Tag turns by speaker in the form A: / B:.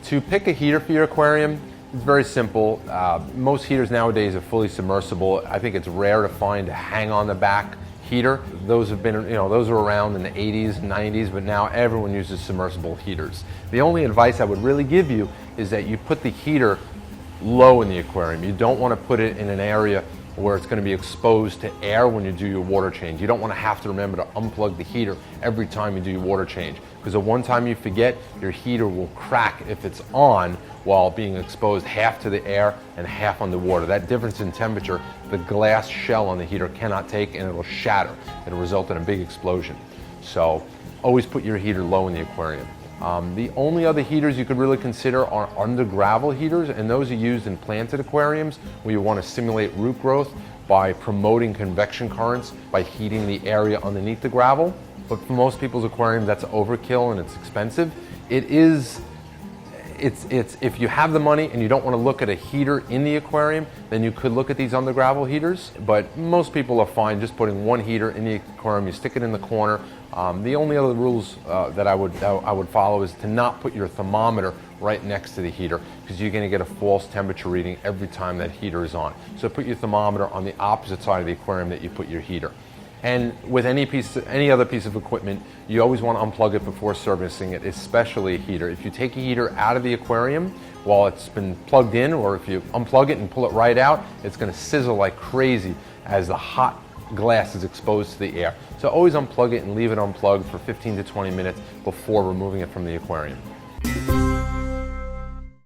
A: To pick a heater for your aquarium, it's very simple. Most heaters nowadays are fully submersible. I think it's rare to find a hang on the back heater. Those have been, those were around in the 80s and 90s, but now everyone uses submersible heaters. The only advice I would really give you is that you put the heater low in the aquarium. You don't want to put it in an area where it's going to be exposed to air when you do your water change. You don't want to have to remember to unplug the heater every time you do your water change, because the one time you forget, your heater will crack if it's on while being exposed half to the air and half on the water. That difference in temperature, the glass shell on the heater cannot take, and it'll shatter. It'll result in a big explosion. So always put your heater low in the aquarium. The only other heaters you could really consider are under gravel heaters, and those are used in planted aquariums where you want to stimulate root growth by promoting convection currents by heating the area underneath the gravel. But for most people's aquariums, that's overkill and it's expensive. If you have the money and you don't want to look at a heater in the aquarium, then you could look at these under gravel heaters. But most people are fine just putting one heater in the aquarium. You stick it in the corner. The only other rules that I would follow is to not put your thermometer right next to the heater, because you're going to get a false temperature reading every time that heater is on. So put your thermometer on the opposite side of the aquarium that you put your heater. And with any other piece of equipment, you always want to unplug it before servicing it, especially a heater. If you take a heater out of the aquarium while it's been plugged in, or if you unplug it and pull it right out, it's going to sizzle like crazy as the hot glass is exposed to the air. So always unplug it and leave it unplugged for 15 to 20 minutes before removing it from the aquarium.